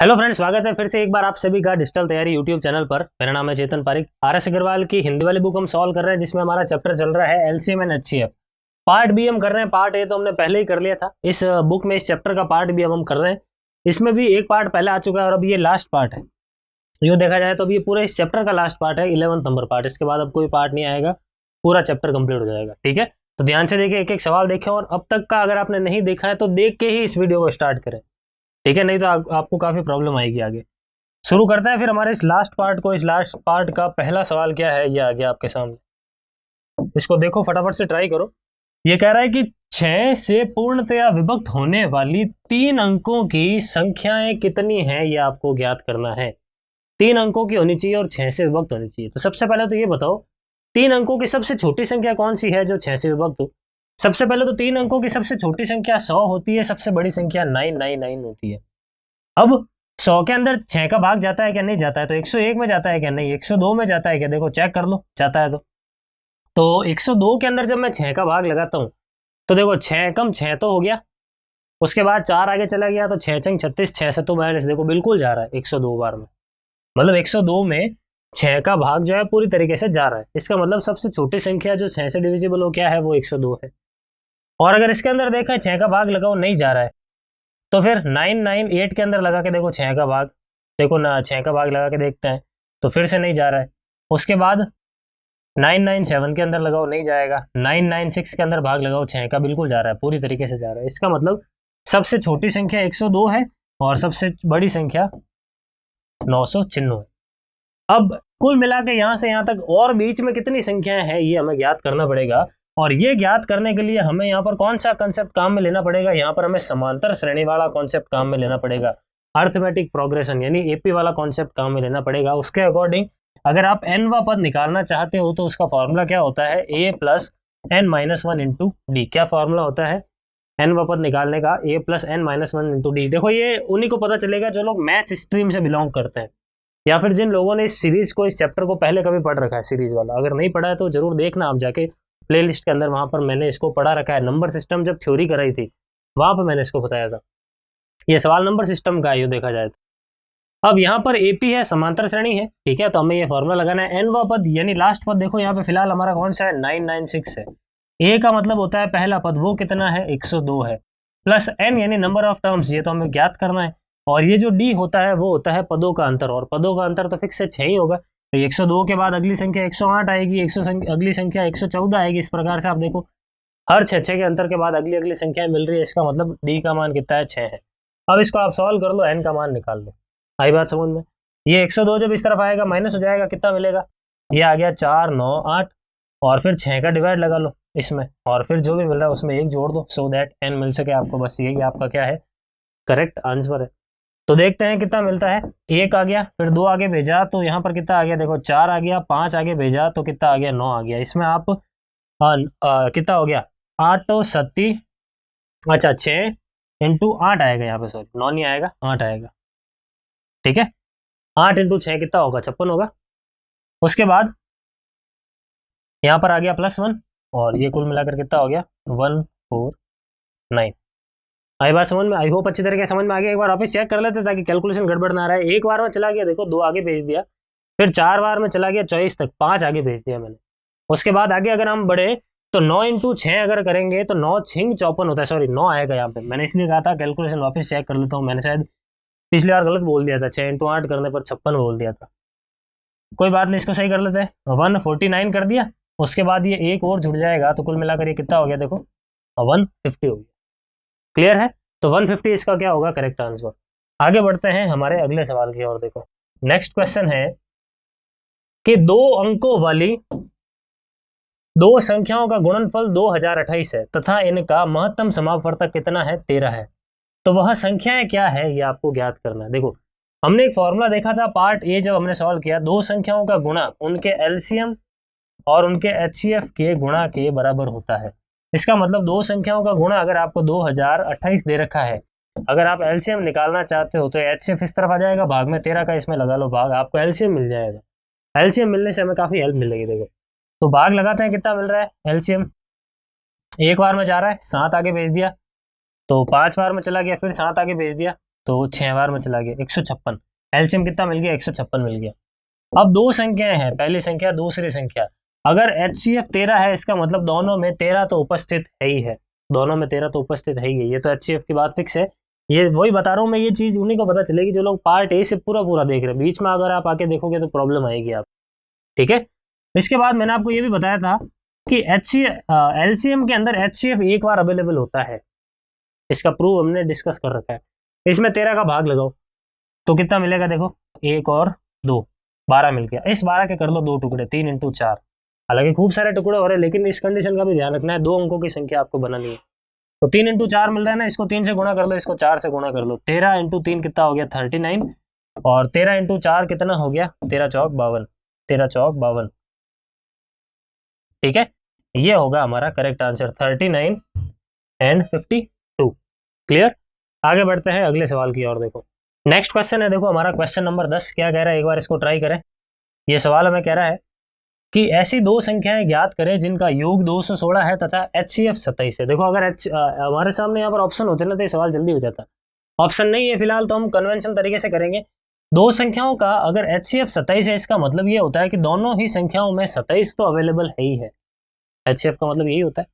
Hello friends, स्वागत है फिर से एक बार आप सभी का डिजिटल तैयारी यूट्यूब चैनल पर। मेरा नाम है चेतन पारिक। आर.एस. अग्रवाल की हिंदी वाली बुक हम सॉल्व कर रहे हैं, जिसमें हमारा चैप्टर चल रहा है LCM and HCF. Part B हम कर रहे हैं। पार्ट ए तो हमने पहले ही कर लिया था। इस बुक में इस चैप्टर का पार्ट बी हम कर रहे हैं। इसमें भी एक पार्ट पहले आ चुका है और अब ये लास्ट पार्ट है। जो देखा जाए तो अब ये पूरे इस चैप्टर का लास्ट पार्ट है, 11 नंबर पार्ट। इसके बाद अब कोई पार्ट नहीं आएगा, पूरा चैप्टर कंप्लीट हो जाएगा। ठीक है, तो ध्यान से देखिए, एक एक सवाल देखें और अब तक का अगर आपने नहीं देखा है तो देख के ही इस वीडियो को स्टार्ट करें। ठीक है, नहीं तो आपको काफी प्रॉब्लम आएगी आगे। शुरू करते हैं फिर हमारे इस लास्ट पार्ट को। इस लास्ट पार्ट का पहला सवाल क्या है, ये आ गया आपके सामने। इसको देखो, फटाफट से ट्राई करो। ये कह रहा है कि 6 से पूर्णतया विभक्त होने वाली 3 अंकों की संख्याएं कितनी हैं, ये आपको ज्ञात करना है। 3 अंकों की होनी चाहिए और 6 से विभक्त होनी चाहिए। तो सबसे पहले तो ये बताओ, 3 अंकों की सबसे छोटी संख्या कौन सी है जो 6 से विभक्त हो। सबसे पहले तो 3 अंकों की सबसे छोटी संख्या 100 होती है, सबसे बड़ी संख्या 999 होती है। अब 100 के अंदर 6 का भाग जाता है क्या? नहीं जाता है। तो 101 में जाता है क्या? नहीं। 102 में जाता है क्या? देखो चेक कर लो, जाता है तो 102 के अंदर जब मैं 6 का भाग लगाता हूँ तो देखो 6 कम 6 तो हो गया, उसके बाद 4 आगे चला गया तो 6 चंग 36, 6 से तो माइनस, देखो बिल्कुल जा रहा है 102 बार में। मतलब 102 में 6 का भाग जो है पूरी तरीके से जा रहा है। इसका मतलब सबसे छोटी संख्या जो 6 से डिविजिबल हो क्या है, वो 102 है। और अगर इसके अंदर देखा 6 का भाग लगाओ, नहीं जा रहा है, तो फिर 998 के अंदर लगा के देखो 6 का भाग, देखो ना 6 का भाग लगा के देखते हैं तो फिर से नहीं जा रहा है। उसके बाद 997 के अंदर लगाओ, नहीं जाएगा। 996 के अंदर भाग लगाओ 6 का, बिल्कुल जा रहा है, पूरी तरीके से जा रहा है। इसका मतलब सबसे छोटी संख्या 102 है और सबसे बड़ी संख्या 996 है। अब कुल मिला के यहाँ से यहाँ तक और बीच में कितनी संख्याएं हैं, ये हमें ज्ञात करना पड़ेगा। और ये ज्ञात करने के लिए हमें यहाँ पर कौन सा कंसेप्ट काम में लेना पड़ेगा? यहाँ पर हमें समांतर श्रेणी वाला कॉन्सेप्ट काम में लेना पड़ेगा। अर्थमेटिक प्रोग्रेशन यानी एपी वाला कॉन्सेप्ट काम में लेना पड़ेगा। उसके अकॉर्डिंग अगर आप nवा पद निकालना चाहते हो तो उसका फॉर्मूला क्या होता है? a plus n minus 1 into D. क्या फॉर्मूला होता है nवा पद निकालने का? a plus n minus 1 into D. देखो ये उन्हीं को पता चलेगा जो लोग मैथ्स स्ट्रीम से बिलोंग करते हैं, या फिर जिन लोगों ने इस सीरीज को, इस चैप्टर को पहले कभी पढ़ रखा है सीरीज वाला। अगर नहीं पढ़ा है तो जरूर देखना आप जाके प्लेलिस्ट के अंदर, वहां पर मैंने इसको पढ़ा रखा है। नंबर सिस्टम जब थ्योरी कराई थी वहां पर मैंने इसको बताया था। ये सवाल नंबर सिस्टम का है देखा जाए तो। अब यहाँ पर एपी है, समांतर श्रेणी है, ठीक है, तो हमें ये फॉर्मूला लगाना है। एनवा पद यानी लास्ट पद देखो यहाँ पे फिलहाल हमारा कौन सा है? 996 है। ए का मतलब होता है पहला पद, वो कितना है? 102 है। प्लस एन यानी नंबर ऑफ टर्म्स, ये तो हमें ज्ञात करना है। और ये जो डी होता है वो होता है पदों का अंतर, और पदों का अंतर तो फिक्स है 6 ही होगा। तो 102 के बाद अगली संख्या 108 आएगी, अगली संख्या 114 आएगी। इस प्रकार से आप देखो हर 6 के अंतर के बाद अगली अगली संख्या मिल रही है। इसका मतलब डी का मान कितना है? 6 है। अब इसको आप सॉल्व कर लो, एन का मान निकाल लो। आई बात समझ में? ये 102 जब इस तरफ आएगा माइनस हो जाएगा, कितना मिलेगा? ये आ गया 4 9 8, और फिर 6 का डिवाइड लगा लो इसमें, और फिर जो भी मिल रहा है उसमें 1 जोड़ दो, सो दैट एन मिल सके आपको। बस यही आपका क्या है? करेक्ट आंसर है। तो देखते हैं कितना मिलता है। 1 आ गया, फिर 2 आगे भेजा तो यहाँ पर कितना आ गया? देखो 4 आ गया, 5 आगे भेजा तो कितना आ गया? 9 आ गया। इसमें आप कितना हो गया? 8 तो 37, अच्छा 6 इंटू 8 आएगा यहाँ पे, सॉरी 9 नहीं आएगा, 8 आएगा। ठीक है, 8 इंटू 6 कितना होगा? 56 होगा। उसके बाद यहाँ पर आ गया +1, और ये कुल मिलाकर कितना हो गया? 149। आई बात समझ में? आई होप अच्छी तरीके समझ में आ गया। एक बार वापस चेक कर लेते ताकि कैलकुलेशन गड़बड़ ना रहा है। एक बार में चला गया, देखो 2 आगे भेज दिया, फिर 4 बार में चला गया 24 तक, 5 आगे भेज दिया मैंने। उसके बाद आगे अगर हम बढ़े तो 9 इंटू 6 अगर करेंगे तो 9 छिंग 54 होता है, सॉरी 9 आएगा यहाँ पे। मैंने इसलिए कहा था कैलकुलेशन वापस चेक कर लेता हूँ, मैंने शायद पिछली बार गलत बोल दिया था, 6 इंटू 8 करने पर 56 बोल दिया था। कोई बात नहीं, इसको सही कर लेते हैं। 149 कर दिया, उसके बाद ये एक और जुड़ जाएगा तो कुल मिलाकर ये कितना हो गया? देखो 150 हो गया। क्लियर है? तो 150 इसका क्या होगा? Correct answer. आगे बढ़ते हैं हमारे अगले सवाल की ओर। देखो नेक्स्ट क्वेश्चन है कि 2 अंकों वाली 2 संख्याओं का गुणनफल 2028 है तथा इनका महत्तम समापवर्तक कितना है? 13 है। तो वह संख्याएं क्या है, ये आपको ज्ञात करना है। देखो हमने एक फॉर्मूला देखा था पार्ट ए, जब हमने सॉल्व किया, 2 संख्याओं का गुणा उनके एलसीएम और उनके एचसीएफ के गुणा के बराबर होता है। इसका मतलब 2 संख्याओं का गुणा अगर आपको 2028 दे रखा है, अगर आप एलसीएम निकालना चाहते हो तो एचसीएफ इस तरफ आ जाएगा, भाग में 13 का इसमें लगा लो भाग, आपको एलसीएम मिल जाएगा। एलसीएम मिलने से हमें काफी हेल्प मिलेगी। देखो तो भाग लगाते हैं, कितना मिल रहा है एलसीएम? एक बार में जा रहा है, 7 आगे भेज दिया, तो 5 बार में चला गया, फिर 7 आगे भेज दिया, तो 6 बार में चला गया 156। एलसीएम कितना मिल गया? 156 मिल गया। अब दो संख्याएं हैं, पहली संख्या दूसरी संख्या। अगर HCF 13 है, इसका मतलब दोनों में 13 तो उपस्थित है ही है, दोनों में 13 तो उपस्थित है ही है। ये तो HCF की बात फिक्स है। ये वही बता रहा हूँ मैं, ये चीज उन्हीं को पता चलेगी जो लोग पार्ट ए से पूरा पूरा देख रहे हैं। बीच में अगर आप आके देखोगे तो प्रॉब्लम आएगी आप, ठीक है। इसके बाद मैंने आपको ये भी बताया था कि LCM के अंदर HCF एक बार अवेलेबल होता है, इसका प्रूफ हमने डिस्कस कर रखा है। इसमें 13 का भाग लगाओ तो कितना मिलेगा? देखो 1 और 2, 12 मिल गया। इस 12 के कर लो 2 टुकड़े, 3 × 4। हालांकि खूब सारे टुकड़े हो रहे हैं, लेकिन इस कंडीशन का भी ध्यान रखना है, 2 अंकों की संख्या आपको बनानी है। तो 3 × 4 मिल रहा है ना, इसको 3 से गुणा कर लो, इसको 4 से गुणा कर लो। 13 × 3 कितना हो गया? 39। और 13 × 4 कितना हो गया? 13 चौक 52, 13 चौक 52, ठीक है। ये होगा हमारा करेक्ट आंसर, 39 और 52। क्लियर? आगे बढ़ते हैं अगले सवाल की ओर। देखो नेक्स्ट क्वेश्चन है, देखो हमारा क्वेश्चन नंबर 10 क्या कह रहा है, एक बार इसको ट्राई करें। ये सवाल हमें कह रहा है कि ऐसी दो संख्याएं ज्ञात करें जिनका योग 216 है तथा HCF 27 है। देखो अगर हमारे सामने यहाँ पर ऑप्शन होते ना तो ये सवाल जल्दी हो जाता। ऑप्शन नहीं है फिलहाल, तो हम कन्वेंशनल तरीके से करेंगे। दो संख्याओं का अगर HCF 27 है, इसका मतलब ये होता है कि दोनों ही संख्याओं में 27 तो अवेलेबल है ही है। HCF का मतलब यही होता है।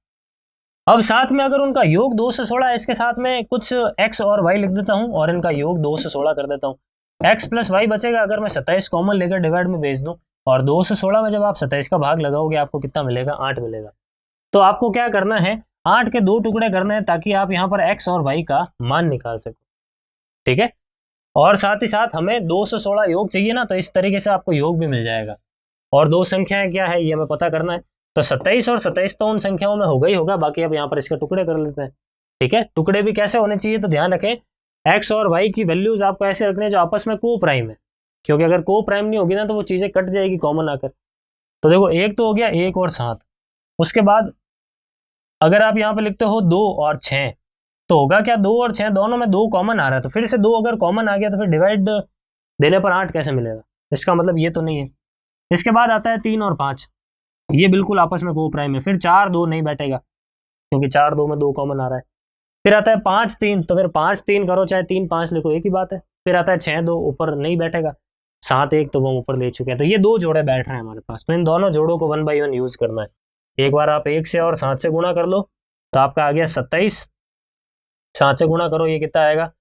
अब साथ में अगर उनका योग 2 से 16 है, इसके साथ में कुछ x और y लिख देता हूं और इनका योग 2 से 16 कर देता हूं। x + y बचेगा, अगर मैं 27 कॉमन लेकर डिवाइड में भेज दूं, और 2 से 16 में जब आप 27 का भाग लगाओगे आपको कितना मिलेगा? 8 मिलेगा। तो आपको क्या करना है? 8 के 2 टुकड़े करने हैं ताकि आप यहाँ पर x और y का मान निकाल सको, ठीक है। और साथ ही साथ हमें 2 से 16 योग चाहिए ना, तो इस तरीके से आपको योग भी मिल जाएगा। और दो संख्याएं क्या है ये हमें पता करना है। तो 27 और 27 तो उन संख्याओं में होगा ही होगा, बाकी अब यहाँ पर इसके टुकड़े कर लेते हैं, ठीक है। टुकड़े भी कैसे होने चाहिए? तो ध्यान रखें, x और y की वैल्यूज आपको ऐसे रखने हैं जो आपस में को प्राइम है, क्योंकि अगर को प्राइम नहीं होगी ना तो वो चीजें कट जाएगी कॉमन आकर। तो देखो एक तो हो गया 1 और 7। उसके बाद अगर आप यहाँ पे लिखते हो 2 और 6, तो होगा क्या? 2 और 6 दोनों में 2 कॉमन आ रहा है, तो फिर से 2 अगर कॉमन आ गया तो फिर डिवाइड देने पर 8 कैसे मिलेगा? इसका मतलब ये तो नहीं है। इसके बाद आता है 3 और 5, ये बिल्कुल आपस में को प्राइम है। फिर 4 2 नहीं बैठेगा क्योंकि 4 2 में 2 कॉमन आ रहा है। फिर आता है 5 3, तो फिर 5 3 करो चाहे 3 5 लिखो, एक ही बात है। फिर आता है 6 2, ऊपर नहीं बैठेगा। 7 1 तो वो ऊपर ले चुके हैं, तो ये 2 जोड़े बैठ रहे हैं हमारे पास। तो इन दोनों जोड़ों को 1 बाई 1 यूज करना है। एक बार आप 1 से और 7 से गुणा कर लो तो आपका आ गया 27। 7 से गुणा करो, ये कितना आएगा?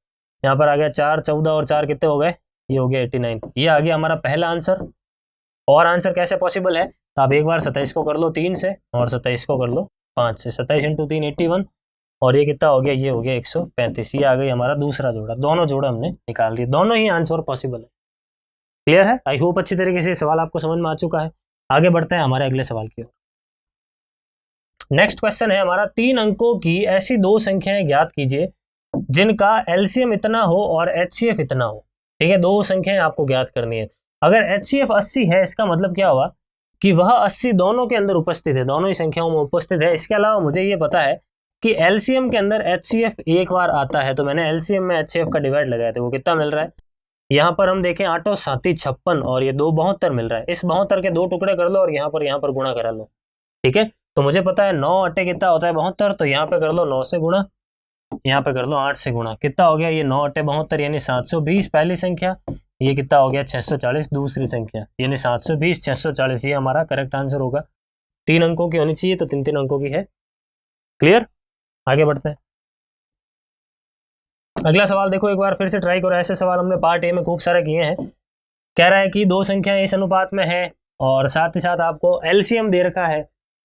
यहाँ पर आ गया 4 14 और 4 कितने हो गए? ये हो गया 89। ये आ गया हमारा पहला आंसर। और आंसर कैसे पॉसिबल है? तो आप एक बार 27 को कर लो 3 से और 27 को कर लो 5 से। 27 × 3 81, और ये कितना हो गया? ये हो गया 135। ये आ गई हमारा दूसरा जोड़ा। दोनों जोड़े हमने निकाल दिए, दोनों ही आंसर पॉसिबल है। क्लियर है? आई होप अच्छी तरीके से सवाल आपको समझ में आ चुका है। आगे बढ़ते हैं हमारे अगले सवाल की ओर। नेक्स्ट क्वेश्चन है हमारा, 3 अंकों की ऐसी दो संख्याएं ज्ञात कीजिए जिनका LCM इतना हो और HCF इतना हो। ठीक है, दो संख्याएं आपको ज्ञात करनी है। अगर HCF 80 है, इसका मतलब क्या हुआ कि वह 80 दोनों के अंदर उपस्थित है, दोनों ही संख्याओं में उपस्थित है। इसके अलावा मुझे ये पता है कि LCM के अंदर HCF एक बार आता है, तो मैंने LCM में HCF का डिवाइड लगाया था। वो कितना मिल रहा है? यहाँ पर हम देखें 8 7 56 और ये 2 72 मिल रहा है। इस 72 के 2 टुकड़े कर लो और यहाँ पर गुणा करा लो। ठीक है, तो मुझे पता है 9 8 कितना होता है? 72। तो यहाँ पे कर लो 9 से गुणा, यहाँ पे कर लो 8 से गुणा। कितना हो गया? ये 9 8 72 यानी 720 पहली संख्या। ये कितना हो गया? 640 दूसरी संख्या, यानी 720 640। ये हमारा करेक्ट आंसर होगा। 3 अंकों की होनी चाहिए, तो 3 3 अंकों की है। क्लियर? आगे बढ़ते हैं। अगला सवाल देखो, एक बार फिर से ट्राई करो। ऐसे सवाल हमने पार्ट ए में खूब सारे किए हैं। कह रहा है कि दो संख्याएं इस अनुपात में है और साथ ही साथ आपको LCM दे रखा है,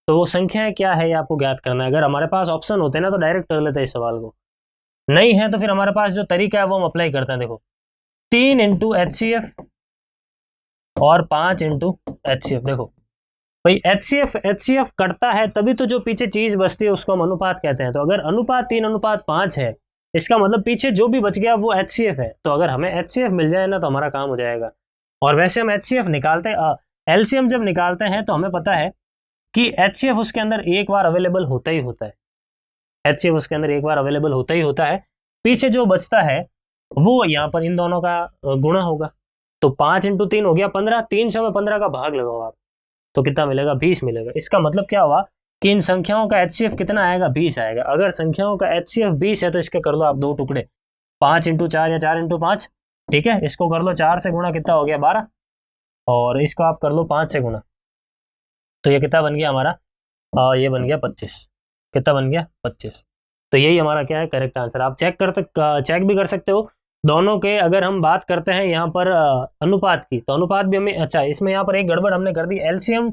तो वो संख्याएं क्या है ये आपको ज्ञात करना है। अगर हमारे पास ऑप्शन होते ना तो डायरेक्ट कर लेते हैं इस सवाल को। नहीं है तो फिर हमारे पास जो तरीका है वो हम अप्लाई करते हैं। देखो 3 × HCF और 5 × HCF। देखो भाई HCF कटता है तभी तो जो पीछे चीज बचती है उसको हम अनुपात कहते हैं। तो अगर अनुपात 3 अनुपात 5 है, इसका मतलब पीछे जो भी बच गया वो HCF है। तो अगर हमें HCF मिल जाए ना तो हमारा काम हो जाएगा। और वैसे हम HCF निकालते हैं, LCM जब निकालते हैं तो हमें पता है कि HCF उसके अंदर एक बार अवेलेबल होता ही होता है। HCF उसके अंदर एक बार अवेलेबल होता ही होता है। पीछे जो बचता है वो यहाँ पर इन दोनों का गुणा होगा। तो 5 × 3 हो गया 15। 300 में 15 का भाग लगाओ आप, तो कितना मिलेगा? 20 मिलेगा। इसका मतलब क्या हुआ कि इन संख्याओं का HCF कितना आएगा? 20 आएगा। अगर संख्याओं का HCF 20 है तो इसके कर लो आप 2 टुकड़े 5×4 या 4×5, ठीक है। इसको कर लो 4 से गुणा, कितना हो गया 12, और इसको आप कर लो 5 से गुणा, तो ये कितना बन गया हमारा, ये बन गया 25। कितना बन गया 25। तो यही हमारा क्या है करेक्ट आंसर। आप चेक भी कर सकते हो दोनों के। अगर हम बात करते हैं यहाँ पर अनुपात की, तो अनुपात भी हमें, अच्छा इसमें यहाँ पर एक गड़बड़ हमने कर दी। एलसीएम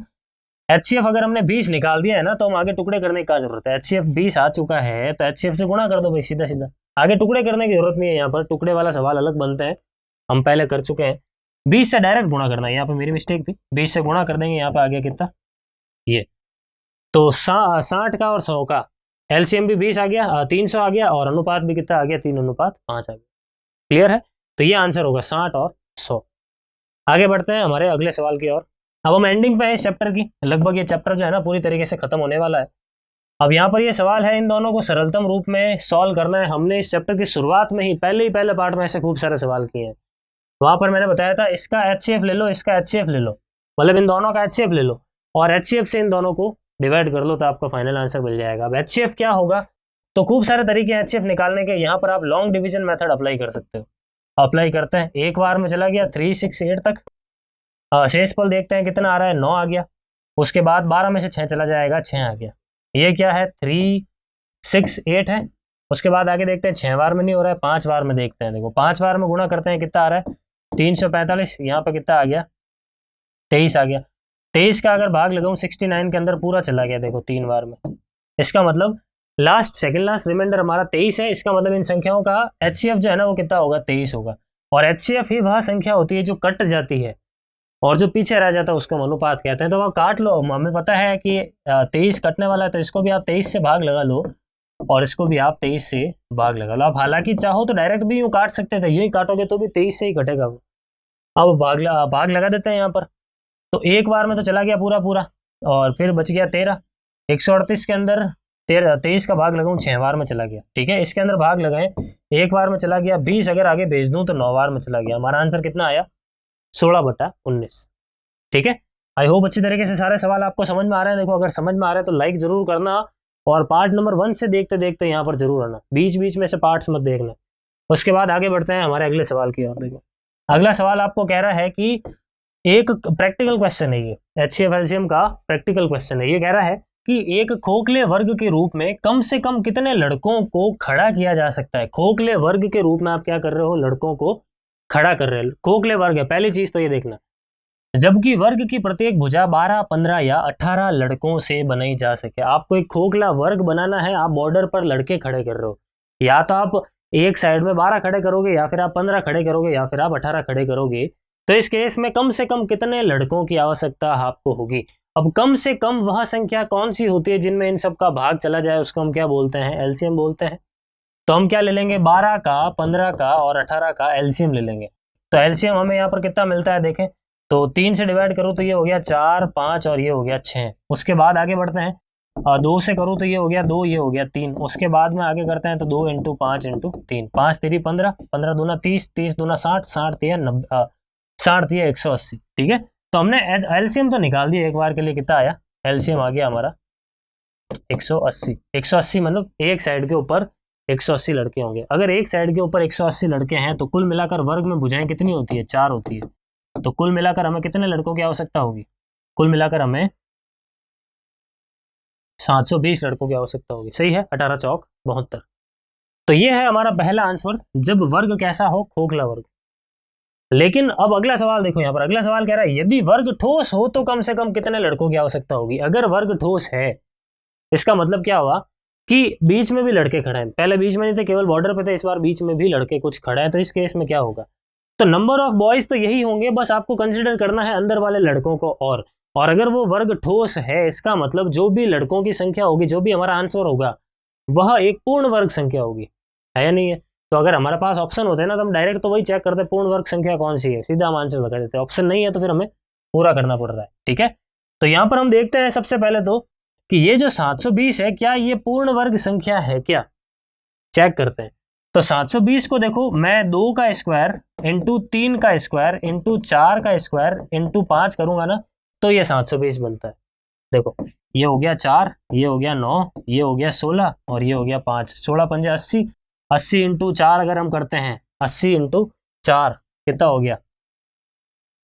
एचसीएफ अगर हमने 20 निकाल दिया है ना, तो हम आगे टुकड़े करने की क्या जरूरत है। एचसीएफ 20 आ चुका है तो एचसीएफ से गुणा कर दो भाई, सीधा सीधा। आगे टुकड़े करने की जरूरत नहीं है, यहाँ पर टुकड़े वाला सवाल अलग बनते हैं, हम पहले कर चुके हैं। 20 से डायरेक्ट गुणा करना है, यहाँ पर मेरी मिस्टेक थी। 20 से गुणा कर देंगे, यहाँ पे आ गया कितना, ये तो 60 का और 100 का एलसीएम भी 20 आ गया, 300 आ गया, और अनुपात भी कितना आ गया, 3:5 आ गया। क्लियर है। तो ये आंसर होगा 60 और 100। आगे बढ़ते हैं हमारे अगले सवाल की ओर। अब हम एंडिंग पे है इस चैप्टर की, लगभग ये चैप्टर जो है ना पूरी तरीके से खत्म होने वाला है। अब यहाँ पर ये सवाल है, इन दोनों को सरलतम रूप में सॉल्व करना है। हमने इस चैप्टर की शुरुआत में ही पहले पार्ट में ऐसे खूब सारे सवाल किए हैं। वहां पर मैंने बताया था इसका एचसीएफ ले लो, इसका एचसीएफ ले लो, मतलब इन दोनों का एचसीएफ ले लो और एचसीएफ से इन दोनों को डिवाइड कर लो, तो आपका फाइनल आंसर मिल जाएगा। अब एचसीएफ क्या होगा, तो खूब सारे तरीके हैं एचसीएफ निकालने के। यहाँ पर आप लॉन्ग डिवीजन मेथड अप्लाई कर सकते हो। अप्लाई करते हैं, एक बार में चला गया 3, 6, 8 तक। शेषफल देखते हैं कितना आ रहा है, 9 आ गया। उसके बाद 12 में से 6 चला जाएगा, 6 आ गया। ये क्या है, 3, 6, 8 है। उसके बाद आगे देखते हैं 6 बार में नहीं हो रहा है, 5 बार में देखते हैं। देखो 5 बार में गुणा करते हैं, कितना आ रहा है 345। यहाँ पर कितना आ गया 23 आ गया। 23 का अगर भाग लगाऊं 69 के अंदर पूरा चला गया, देखो 3 बार में। इसका मतलब सेकंड लास्ट रिमाइंडर हमारा 23 है। इसका मतलब इन संख्याओं का एचसीएफ जो है ना वो कितना होगा, 23 होगा। और एचसीएफ ही वह संख्या होती है जो कट जाती है और जो पीछे रह जाता है उसको अनुपात कहते हैं। तो वह काट लो, हमें पता है कि 23 कटने वाला है, तो इसको भी आप 23 से भाग लगा लो और इसको भी आप 23 से भाग लगा लो। आप हालांकि चाहो तो डायरेक्ट भी यूं काट सकते थे, यूं ही काटोगे तो भी 23 से ही कटेगा वो। अब भाग लगा देते हैं यहाँ पर। तो एक बार में तो चला गया पूरा पूरा, और फिर बच गया 13। 138 के अंदर 23 का भाग लगाऊं 6 बार में चला गया, ठीक है। इसके अंदर भाग लगाएं, एक बार में चला गया। 20 अगर आगे भेज दूं तो 9 बार में चला गया। हमारा आंसर कितना आया, 16/19। ठीक है। आई होप अच्छी तरीके से सारे सवाल आपको समझ में आ रहे हैं। देखो अगर समझ में आ रहा है तो लाइक जरूर करना, और पार्ट नंबर 1 से देखते देखते यहाँ पर जरूर आना, बीच बीच में से पार्ट्स मत देखना। उसके बाद आगे बढ़ते हैं हमारे अगले सवाल की ओर। देखो अगला सवाल आपको कह रहा है कि एक प्रैक्टिकल क्वेश्चन है, ये एचसीएफ एलसीएम का प्रैक्टिकल क्वेश्चन है। ये कह रहा है कि एक खोखले वर्ग के रूप में कम से कम कितने लड़कों को खड़ा किया जा सकता है। खोखले वर्ग के रूप में आप क्या कर रहे हो, लड़कों को खड़ा कर रहे हो। खोखले वर्ग है, पहली चीज तो ये देखना। जबकि वर्ग की प्रत्येक भुजा 12, 15 या 18 लड़कों से बनाई जा सके। आपको एक खोखला वर्ग बनाना है, आप बॉर्डर पर लड़के खड़े कर रहे हो। या तो आप एक साइड में 12 खड़े करोगे, या फिर आप 15 खड़े करोगे, या फिर आप 18 खड़े करोगे। तो इस केस में कम से कम कितने लड़कों की आवश्यकता आपको होगी। अब कम से कम वह संख्या कौन सी होती है जिनमें इन सब का भाग चला जाए, उसको हम क्या बोलते हैं, एलसीएम बोलते हैं। तो हम क्या ले लेंगे, 12 का, 15 का और 18 का एलसीएम ले लेंगे। तो एलसीएम हमें यहाँ पर कितना मिलता है, देखें तो 3 से डिवाइड करूँ तो ये हो गया 4, 5 और ये हो गया 6। उसके बाद आगे बढ़ते हैं, 2 से करूँ तो ये हो गया 2, ये हो गया 3। उसके बाद में आगे करते हैं तो 2 × 5 × 3, 5 3 15, 15 दूना 30, 30 दूना 60, 60 3 90, 60 3 180। ठीक है। तो हमने एलसीएम तो निकाल दिया एक बार के लिए, कितना आया, एलसीएम आ गया हमारा 180। 180 मतलब एक साइड के ऊपर 180 लड़के होंगे। अगर एक साइड के ऊपर 180 लड़के हैं तो कुल मिलाकर वर्ग में भुजाएं कितनी होती है, 4 होती है। तो कुल मिलाकर हमें कितने लड़कों की आवश्यकता होगी, कुल मिलाकर हमें 720 लड़कों की आवश्यकता होगी। सही है, 18 चौक 72। तो ये है हमारा पहला आंसर, जब वर्ग कैसा हो, खोखला वर्ग। लेकिन अब अगला सवाल देखो, यहाँ पर अगला सवाल कह रहा है यदि वर्ग ठोस हो तो कम से कम कितने लड़कों की आवश्यकता होगी। अगर वर्ग ठोस है, इसका मतलब क्या हुआ कि बीच में भी लड़के खड़े हैं। पहले बीच में नहीं थे, केवल बॉर्डर पे थे, इस बार बीच में भी लड़के कुछ खड़े हैं। तो इस केस में क्या होगा, तो नंबर ऑफ बॉयज तो यही होंगे, बस आपको कंसिडर करना है अंदर वाले लड़कों को। और अगर वो वर्ग ठोस है, इसका मतलब जो भी लड़कों की संख्या होगी, जो भी हमारा आंसर होगा, वह एक पूर्ण वर्ग संख्या होगी, है या नहीं है। तो अगर हमारे पास ऑप्शन होते हैं ना, तो हम डायरेक्ट तो वही चेक करते पूर्ण वर्ग संख्या कौन सी है, सीधा हम आंसर बता देते हैं। ऑप्शन नहीं है तो फिर हमें पूरा करना पड़ रहा है। ठीक है। तो यहाँ पर हम देखते हैं सबसे पहले तो कि ये जो 720 है, क्या ये पूर्ण वर्ग संख्या है क्या, चेक करते हैं। तो 720 को देखो, मैं 2 का स्क्वायर इंटू 3 का स्क्वायर इंटू 4 का स्क्वायर इंटू 5 करूंगा ना, तो ये 720 बनता है। देखो ये हो गया 4, ये हो गया 9, ये हो गया 16 और ये हो गया 5। 16 पंजे 80, 80 इंटू 4 अगर हम करते हैं, 80 इंटू 4 कितना हो गया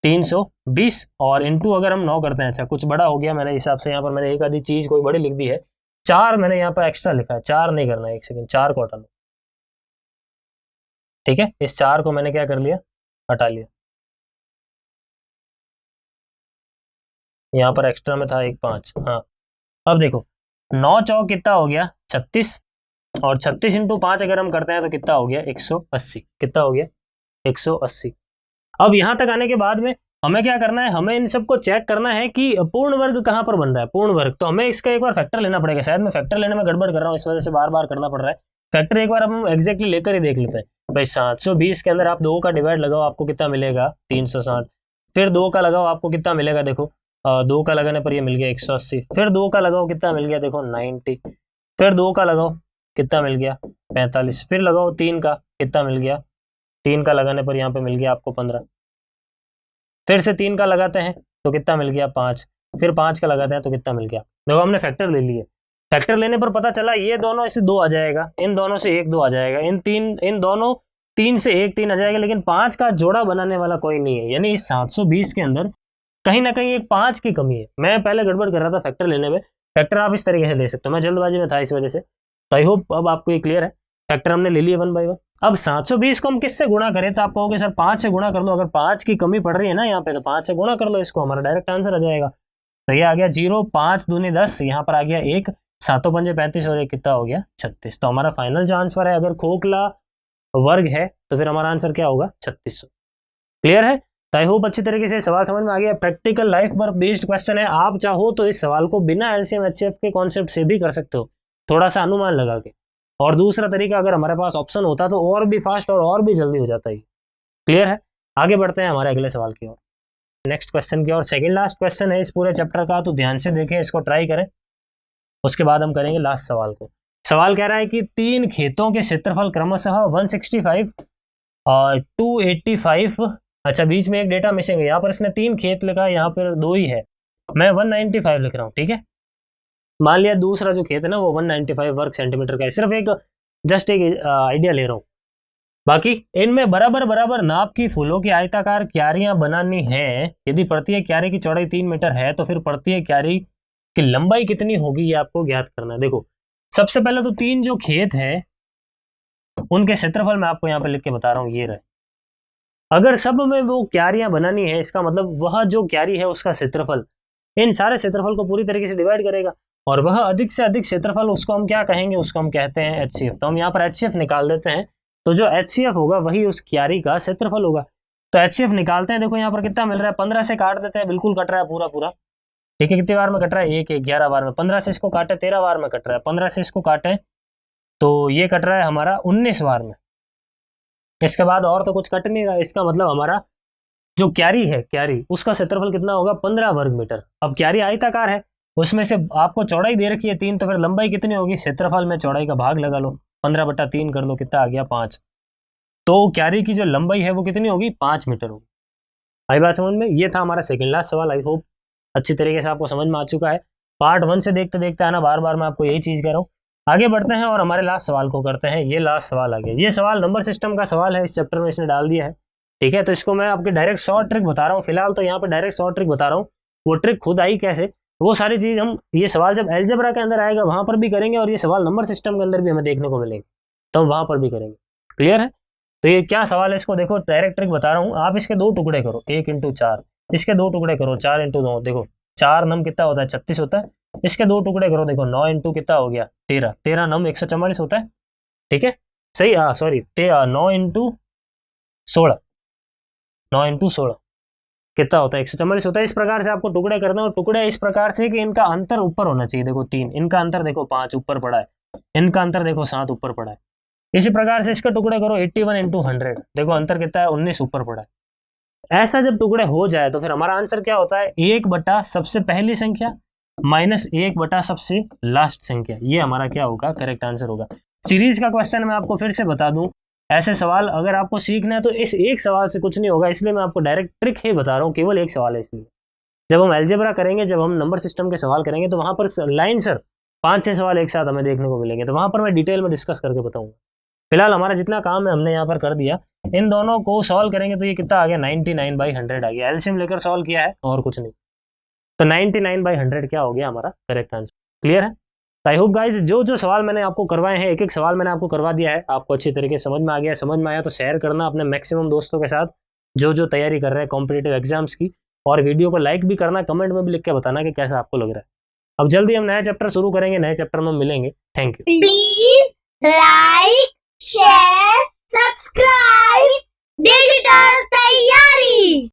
320, और इंटू अगर हम 9 करते हैं, अच्छा कुछ बड़ा हो गया मेरे हिसाब से, यहाँ पर मैंने एक आधी चीज कोई बड़ी लिख दी है, 4 मैंने यहाँ पर एक्स्ट्रा लिखा है, 4 नहीं करना है, एक सेकंड, 4 को हटा लो, ठीक है, इस 4 को मैंने क्या कर लिया, हटा लिया, यहाँ पर एक्स्ट्रा में था एक 5, हाँ। अब देखो 9 चौक कितना हो गया 36, और 36 इंटू 5 अगर हम करते हैं तो कितना हो गया 180, कितना हो गया 180। अब यहाँ तक आने के बाद में हमें क्या करना है, हमें इन सबको चेक करना है कि पूर्ण वर्ग कहाँ पर बन रहा है, पूर्ण वर्ग, तो हमें इसका एक बार फैक्टर लेना पड़ेगा, शायद मैं फैक्टर लेने में गड़बड़ कर रहा हूँ, इस वजह से बार बार करना पड़ रहा है फैक्टर, एक बार हम एग्जैक्टली लेकर ही देख लेते हैं। भाई 720 के अंदर आप 2 का डिवाइड लगाओ, आपको कितना मिलेगा 360, फिर 2 का लगाओ, आपको कितना मिलेगा, देखो 2 का लगाने पर ये मिल गया 180, फिर 2 का लगाओ कितना मिल गया, देखो 90, फिर 2 का लगाओ कितना मिल गया 45, फिर लगाओ 3 का कितना मिल गया, 3 का लगाने पर यहाँ पे मिल गया आपको 15, फिर से 3 का लगाते हैं तो कितना मिल गया 5, फिर 5 का लगाते हैं तो कितना मिल गया, देखो हमने फैक्टर ले लिए, फैक्टर लेने पर पता चला ये दोनों से 2 आ जाएगा, इन दोनों से 1 2 आ जाएगा, इन दोनों 3 से 1 3 आ जाएगा, लेकिन 5 का जोड़ा बनाने वाला कोई नहीं है, यानी इस 720 के अंदर कहीं ना कहीं एक 5 की कमी है। मैं पहले गड़बड़ कर रहा था फैक्टर लेने में, फैक्टर आप इस तरीके से ले सकते हो, मैं जल्दबाजी में था इस वजह से, तो आई होप अब आपको ये क्लियर है। फैक्टर हमने ले लिए 1 बाई 1। अब 720 को हम किससे गुणा करें, तो आप कहोगे सर 5 से गुणा कर लो, अगर 5 की कमी पड़ रही है ना यहाँ पे, तो 5 से गुणा कर लो इसको, हमारा डायरेक्ट आंसर आ जाएगा। तो ये आ गया 0, 5 दूनी 10, यहाँ पर आ गया 1, 7 पंजे 35 और 1 कितना हो गया 36। तो हमारा फाइनल जो आंसर है, अगर खोखला वर्ग है तो फिर हमारा आंसर क्या होगा 3600। क्लियर है? तो आई होप अच्छी तरीके से सवाल समझ में आ गया। प्रैक्टिकल लाइफ पर बेस्ड क्वेश्चन है, आप चाहो तो इस सवाल को बिना एलसीएम एचसीएफ के कॉन्सेप्ट से भी कर सकते हो, थोड़ा सा अनुमान लगा के, और दूसरा तरीका अगर हमारे पास ऑप्शन होता तो और भी फास्ट और भी जल्दी हो जाता है। क्लियर है? आगे बढ़ते हैं हमारे अगले सवाल की ओर, नेक्स्ट क्वेश्चन की ओर। सेकंड लास्ट क्वेश्चन है इस पूरे चैप्टर का, तो ध्यान से देखें, इसको ट्राई करें, उसके बाद हम करेंगे लास्ट सवाल को। सवाल कह रहा है कि 3 खेतों के क्षेत्रफल क्रमशः 165 और 285, अच्छा बीच में एक डेटा मिसिंग है, यहाँ पर इसने 3 खेत लिखा है, यहाँ पर 2 ही है, मैं 195 लिख रहा हूँ, ठीक है। मान लिया दूसरा जो खेत है ना वो 195 वर्ग सेंटीमीटर का है, सिर्फ एक जस्ट एक आइडिया ले रहा हूँ। बाकी इनमें बराबर बराबर नाप की फूलों की आयताकार क्यारियां बनानी है। यदि प्रत्येक क्यारी की चौड़ाई 3 मीटर है तो फिर प्रत्येक क्यारी की लंबाई कितनी होगी, ये आपको ज्ञात करना है। देखो सबसे पहले तो 3 जो खेत है उनके क्षेत्रफल मैं आपको यहाँ पे लिख के बता रहा हूँ, ये रहे। अगर सब में वो क्यारियां बनानी है, इसका मतलब वह जो क्यारी है उसका क्षेत्रफल इन सारे क्षेत्रफल को पूरी तरीके से डिवाइड करेगा, और वह अधिक से अधिक क्षेत्रफल उसको हम क्या कहेंगे, उसको हम कहते हैं एचसीएफ। तो हम यहाँ पर एचसीएफ निकाल देते हैं, तो जो एचसीएफ होगा वही उस क्यारी का क्षेत्रफल होगा। तो एचसीएफ निकालते हैं, देखो यहाँ पर कितना मिल रहा है, 15 से काट देते हैं, बिल्कुल कट रहा है पूरा पूरा, ठीक है। कितनी बार में कट रहा है, 11 बार में, 15 से इसको काटे 13 बार में कट रहा है, 15 से इसको काटे तो ये कट रहा है हमारा 19 बार में। इसके बाद और तो कुछ कट नहीं रहा, इसका मतलब हमारा जो क्यारी है, क्यारी उसका क्षेत्रफल कितना होगा 15 वर्ग मीटर। अब क्यारी आयताकार है, उसमें से आपको चौड़ाई दे रखी है 3, तो फिर लंबाई कितनी होगी, क्षेत्रफल में चौड़ाई का भाग लगा लो, 15/3 कर लो, कितना आ गया 5। तो क्यारी की जो लंबाई है वो कितनी होगी 5 मीटर होगी। आई बात समझ में? ये था हमारा सेकंड लास्ट सवाल। आई होप अच्छी तरीके से आपको समझ में आ चुका है। पार्ट 1 से देखते देखते आना, बार बार मैं आपको यही चीज कह रहा हूँ। आगे बढ़ते हैं और हमारे लास्ट सवाल को करते हैं। ये लास्ट सवाल आ गया, ये सवाल नंबर सिस्टम का सवाल है, इस चैप्टर में इसने डाल दिया है, ठीक है। तो इसको मैं आपके डायरेक्ट शॉर्ट ट्रिक बता रहा हूँ, फिलहाल तो यहाँ पे डायरेक्ट शॉर्ट ट्रिक बता रहा हूँ। वो ट्रिक खुद आई कैसे, वो सारी चीज हम, ये सवाल जब एल्जेब्रा के अंदर आएगा वहां पर भी करेंगे, और ये सवाल नंबर सिस्टम के अंदर भी हमें देखने को मिलेंगे, तो हम वहां पर भी करेंगे। क्लियर है? तो ये क्या सवाल है, इसको देखो, डायरेक्ट ट्रिक बता रहा हूँ। आप इसके 2 टुकड़े करो, 1 × 4, इसके 2 टुकड़े करो, 4 × 2, देखो 4 नम कितना होता है 36 होता है, इसके 2 टुकड़े करो, देखो 9 × कितना हो गया 13, 13 नम 144 होता है, ठीक है सही, सॉरी 9 × 16, 9 × 16 कितना होता है 144 होता है। इस प्रकार से आपको टुकड़े करना है, और टुकड़े इस प्रकार से कि इनका अंतर ऊपर होना चाहिए, देखो 3, इनका अंतर देखो 5 ऊपर पड़ा है, इनका अंतर देखो 7 ऊपर पड़ा है। इसी प्रकार से इसके टुकड़े करो 81 × 100, देखो अंतर कितना है 19 ऊपर पड़ा है। ऐसा जब टुकड़े हो जाए तो फिर हमारा आंसर क्या होता है, 1/, सबसे पहली संख्या -1/, सबसे लास्ट संख्या, ये हमारा क्या होगा, करेक्ट आंसर होगा। सीरीज का क्वेश्चन मैं आपको फिर से बता दूं, ऐसे सवाल अगर आपको सीखना है तो इस एक सवाल से कुछ नहीं होगा, इसलिए मैं आपको डायरेक्ट ट्रिक ही बता रहा हूँ, केवल एक सवाल है। इसलिए जब हम एल्जेब्रा करेंगे, जब हम नंबर सिस्टम के सवाल करेंगे, तो वहां पर लाइन सर 5-6 सवाल एक साथ हमें देखने को मिलेंगे, तो वहां पर मैं डिटेल में डिस्कस करके बताऊंगा। फिलहाल हमारा जितना काम है हमने यहाँ पर कर दिया। इन दोनों को सॉल्व करेंगे तो ये कितना आ गया, 99/100 आ गया। एलसीएम लेकर सॉल्व किया है और कुछ नहीं। तो 99/100 क्या हो गया हमारा करेक्ट आंसर। क्लियर है? तो आई होप गाइस जो जो सवाल मैंने आपको करवाए हैं, एक एक सवाल मैंने आपको करवा दिया है, आपको अच्छी तरीके से समझ में आ गया। समझ में आया तो शेयर करना अपने मैक्सिमम दोस्तों के साथ जो जो तैयारी कर रहे हैं कॉम्पिटिटिव एग्जाम्स की, और वीडियो को लाइक भी करना, कमेंट में भी लिख के बताना कि कैसा आपको लग रहा है। अब जल्दी हम नया चैप्टर शुरू करेंगे, नए चैप्टर में मिलेंगे। Thank you. Please like, share, subscribe digital तैयारी।